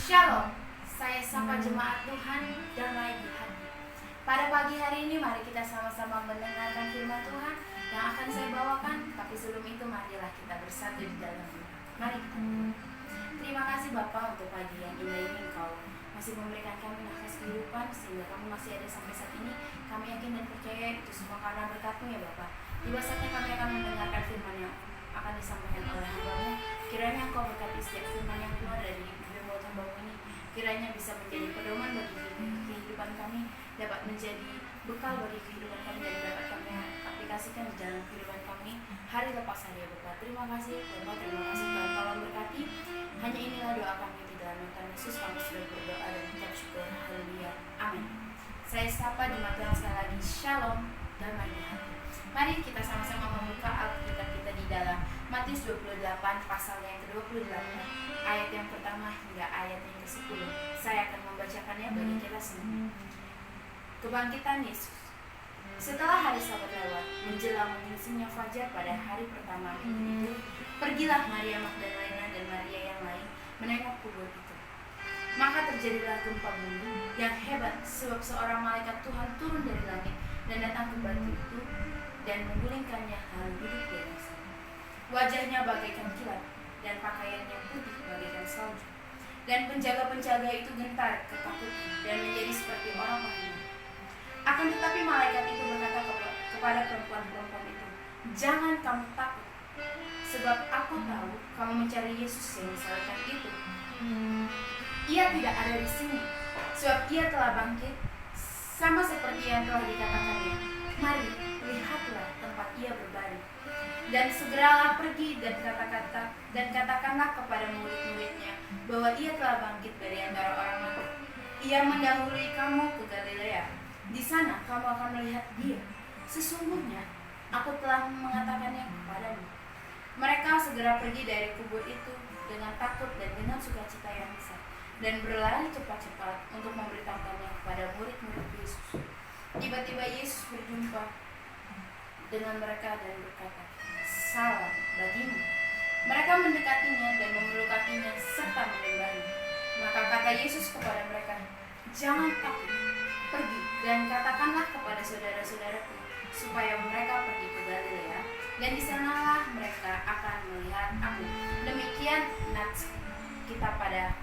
Shalom, saya sapa jemaat Tuhan damai di hati. Pada pagi hari ini mari kita sama-sama mendengarkan firman Tuhan yang akan saya bawakan. Tapi sebelum itu marilah kita bersatu di dalam doa. Mari kita berdoa. Terima kasih Bapa untuk pagi yang indah ini. Engkau masih memberikan kami nafas kehidupan sehingga kami masih ada sampai saat ini. Kami yakin dan percaya itu semua karena berkat-Mu ya Bapa. Tiba saatnya kami akan mendengarkan firman yang akan disampaikan oleh hamba-Mu. Kiranya Engkau berkati setiap firman yang keluar dari mulut hamba-Mu ini. Kiranya bisa menjadi pedoman bagi kehidupan kami, dapat menjadi bekal bagi kehidupan kami, dan dapat kami aplikasikan di dalam kehidupan kami hari lepas hari ya Bapak. Terima kasih Bapak, terima kasih Tuhan, tolong berkati. Hanya inilah doa kami di dalam nama Yesus. Kami sudah berdoa dan mengucap syukur. Haleluya. Amin. Saya sapa jemaat yang sekali lagi. Shalom, damai di hati. Mari kita sama-sama membuka Alkitab kita di dalam Matius 28 pasal yang ke-28 ayat yang pertama hingga ayat yang ke-10. Saya akan membacakannya bagi kita semua. Kebangkitan Yesus. Setelah hari Sabat lewat, menjelang menyingsingnya fajar pada hari pertama minggu itu, pergilah Maria Magdalena dan Maria yang lain menengok kubur itu. Maka terjadilah gempa bumi yang hebat, sebab seorang malaikat Tuhan turun dari langit dan datang ke batu itu dan menggulingkannya lalu duduk di atasnya. Wajahnya bagaikan kilat dan pakaiannya putih bagaikan salju. Dan penjaga-penjaga itu gentar ketakutan dan menjadi seperti orang mahina. Akan tetapi malaikat itu berkata kepada perempuan-perempuan itu, "Jangan kamu takut, sebab aku tahu kamu mencari Yesus yang disalibkan itu. Ia tidak ada di sini, sebab ia telah bangkit, sama seperti yang telah dikatakannya. Mari, lihatlah tempat ia berbaring. Dan segeralah pergi dan katakanlah kepada murid-muridnya bahwa ia telah bangkit dari antara orang mati. Ia mendahului kamu ke Galilea. Di sana kamu akan melihat dia. Sesungguhnya aku telah mengatakannya kepadamu." Mereka segera pergi dari kubur itu dengan takut dan dengan sukacita yang besar, dan berlari cepat-cepat untuk memberitahukannya kepada murid-murid Yesus. Tiba-tiba Yesus berjumpa dengan mereka dan berkata, "Salam bagimu." Mereka mendekatinya dan memeluk kakinya serta menyembahnya. Maka kata Yesus kepada mereka, "Jangan takut, pergi dan katakanlah kepada saudara-saudaraku supaya mereka pergi ke Galilea, dan di sanalah mereka akan melihat aku." Demikian nats kita pada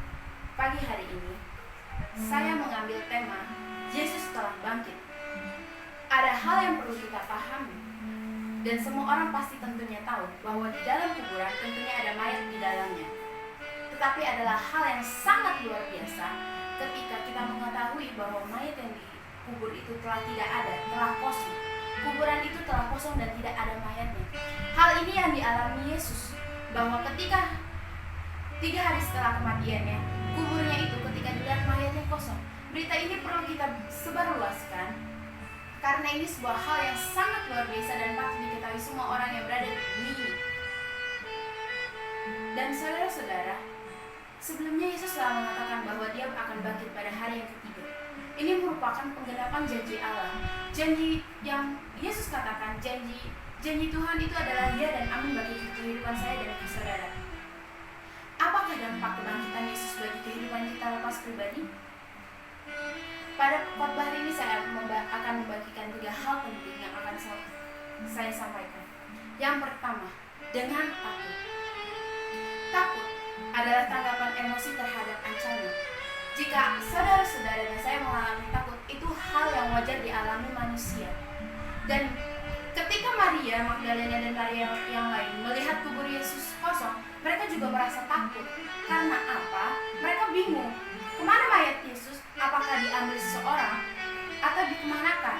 pagi hari ini. Saya mengambil tema Yesus telah bangkit. Ada hal yang perlu kita pahami, dan semua orang pasti tentunya tahu bahwa di dalam kuburan tentunya ada mayat di dalamnya. Tetapi adalah hal yang sangat luar biasa ketika kita mengetahui bahwa mayat yang dikubur itu telah tidak ada, telah kosong. Kuburan itu telah kosong dan tidak ada mayatnya. Hal ini yang dialami Yesus, bahwa ketika 3 hari setelah kematiannya, kuburnya itu ketika dilihat mayatnya kosong. Berita ini perlu kita sebarluaskan, karena ini sebuah hal yang sangat luar biasa dan patut diketahui semua orang yang berada di bumi ini. Dan saudara-saudara, sebelumnya Yesus telah mengatakan bahwa dia akan bangkit pada hari yang ketiga. Ini merupakan penggenapan janji Allah. Janji yang Yesus katakan, janji Tuhan itu adalah ya dan amin bagi kehidupan saya dan saudara. Apakah dampak kebangkitan Yesus bagi kehidupan kita lepas pribadi? Pada khotbah hari ini saya akan membagikan 3 hal penting yang akan saya sampaikan. Yang pertama, dengan takut. Takut adalah tanggapan emosi terhadap ancaman. Jika saudara-saudara dan saya mengalami takut, itu hal yang wajar dialami manusia. Dan ketika Maria Magdalena dan Maria yang lain melihat kubur Yesus kosong, mereka juga merasa takut. Karena apa? Mereka bingung. Kemana mayat Yesus? Apakah diambil seseorang atau dikemanakan?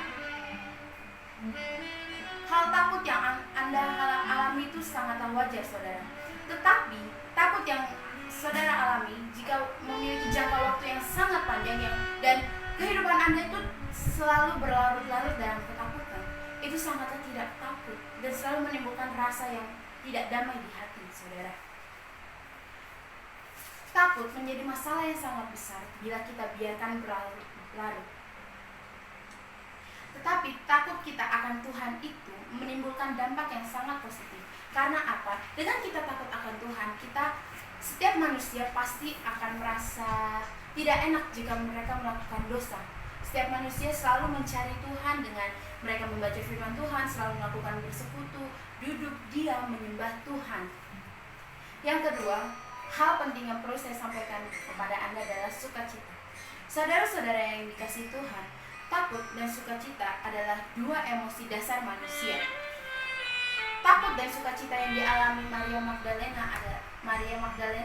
Hal takut yang Anda alami itu sangatlah wajar, saudara. Tetapi takut yang saudara alami jika memiliki jangka waktu yang sangat panjang dan kehidupan Anda itu selalu berlarut-larut dalam ketakutan, itu sangatlah tidak takut dan selalu menimbulkan rasa yang tidak damai di hati, saudara. Takut menjadi masalah yang sangat besar bila kita biarkan berlarut-larut. Tetapi takut kita akan Tuhan itu menimbulkan dampak yang sangat positif. Karena apa? Dengan kita takut akan Tuhan, kita Setiap manusia pasti akan merasa tidak enak jika mereka melakukan dosa. Setiap manusia selalu mencari Tuhan dengan mereka membaca firman Tuhan, selalu melakukan bersekutu, duduk, diam, menyembah Tuhan. Yang kedua, hal penting yang perlu saya sampaikan kepada Anda adalah sukacita. Saudara-saudara yang dikasihi Tuhan, takut dan sukacita adalah dua emosi dasar manusia. Takut dan sukacita yang dialami Maria Magdalena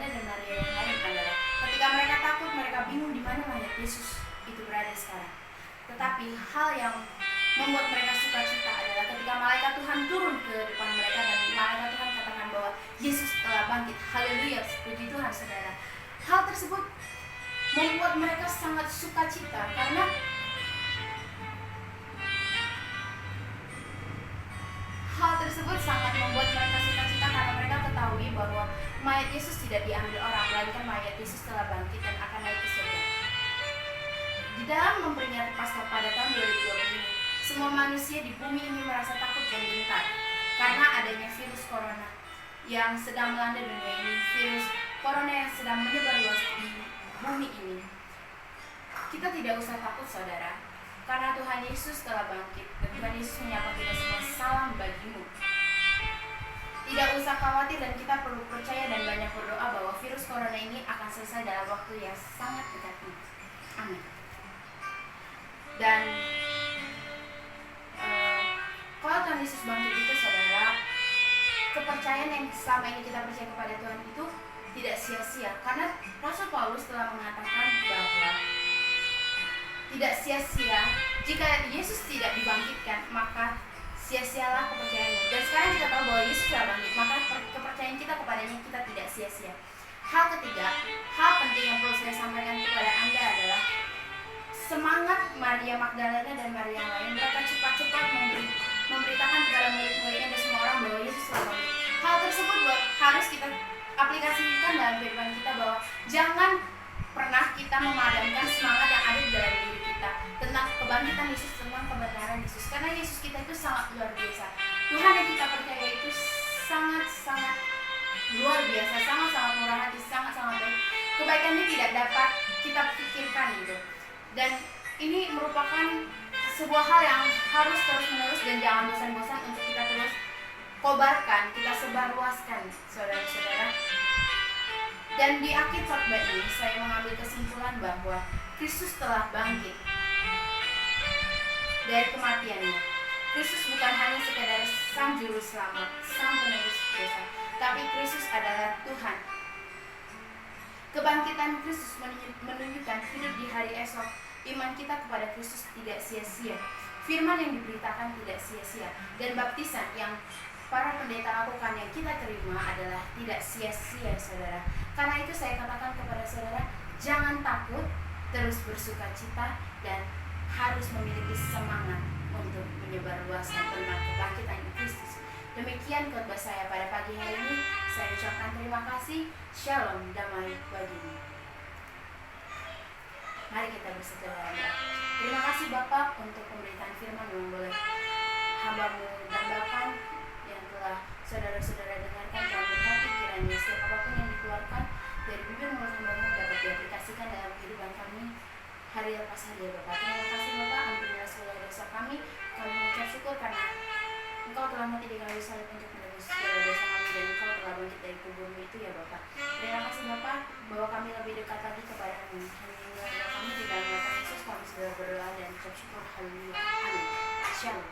dan Maria yang lain adalah ketika mereka takut, mereka bingung di mana mayat Yesus itu berada sekarang. Tetapi hal yang membuat mereka sukacita adalah ketika malaikat Tuhan turun ke depan mereka dan malaikat Tuhan katakan bahwa Yesus telah bangkit. Haleluya, puji Tuhan saudara. Hal tersebut membuat mereka sangat sukacita karena mereka ketahui bahwa mayat Yesus tidak diambil orang, melainkan mayat Yesus telah bangkit dan akan naik ke surga. Di dalam memperingati Paskah pada tahun 2020 ini, semua manusia di bumi ini merasa takut dan gentar karena adanya virus corona yang sedang melanda dunia ini, virus corona yang sedang menyebar luas di bumi ini. Kita tidak usah takut saudara, karena Tuhan Yesus telah bangkit dan Tuhan Yesus menyapa kita semua, salam bagimu. Tidak usah khawatir dan kita perlu percaya dan banyak berdoa bahwa virus corona ini akan selesai dalam waktu yang sangat dekat ini. Amin. Dan kalau Tuhan Yesus bangkit itu saudara, kepercayaan yang selama ini kita percaya kepada Tuhan itu tidak sia-sia, karena Rasul Paulus telah mengatakan bahwa tidak sia-sia jika Yesus tidak dibangkitkan, maka sia-sialah kepercayaanmu. Dan sekarang kita tahu bahwa Yesus telah bangkit, maka kepercayaan kita kepadanya kita tidak sia-sia. Hal ketiga, hal penting yang perlu saya sampaikan kepada Anda adalah semangat Maria Magdalena dan Maria yang lain. Mereka cepat-cepat memberitakan kepada murid-muridnya dan semua orang bahwa Yesus telah bangkit. Hal tersebut harus kita aplikasikan dalam kehidupan kita, bahwa jangan pernah kita memadamkan semangat yang ada di dalam diri kita tentang kebangkitan Yesus, tentang kebenaran Yesus, karena Yesus kita itu sangat luar biasa. Tuhan yang kita percaya itu sangat-sangat luar biasa, sangat-sangat murah hati, sangat-sangat baik. Kebaikannya tidak dapat kita pikirkan gitu. Dan ini merupakan sebuah hal yang harus terus-menerus dan jangan bosan-bosan untuk kita terus kobarkan, kita sebarluaskan saudara-saudara. Dan di akhir khotbah ini saya mengambil kesimpulan bahwa Kristus telah bangkit dari kematiannya. Kristus bukan hanya sekadar sang juru selamat, sang penebus dosa, tapi Kristus adalah Tuhan. Kebangkitan Kristus menunjukkan hidup di hari esok. Iman kita kepada Kristus tidak sia-sia. Firman yang diberitakan tidak sia-sia. Dan baptisan yang para pendeta lakukan yang kita terima adalah tidak sia-sia saudara. Karena itu saya katakan kepada saudara, jangan takut, terus bersukacita dan harus memiliki semangat untuk menyebarluaskan tentang kebangkitan Kristus. Demikian khotbah saya pada pagi hari ini. Saya ucapkan terima kasih. Shalom, damai bagimu. Mari kita bersatu dalam doa. Terima kasih Bapak untuk pemberitaan firman yang boleh hamba-Mu dambakan, yang telah saudara-saudara dengarkan dan berkati kiranya setiap apapun yang dikeluarkan dari bibir mulut hamba-Mu dapat diaplikasikan dalam kehidupan kami hari lepas hari ya Bapak. Terima kasih Bapak, ampunilah segala dosa kami. Kami mengucap syukur karena Engkau telah mati di kayu salib untuk menebus segala dosa kami, dan Engkau telah bangkit dari kuburmu itu ya Bapak. Terima kasih Bapak bahwa kami lebih dekat lagi kepada-Mu. Kami di dalam nama Yesus kami segera berdoa dan ucap syukur. Haleluya. Amin. Shalom.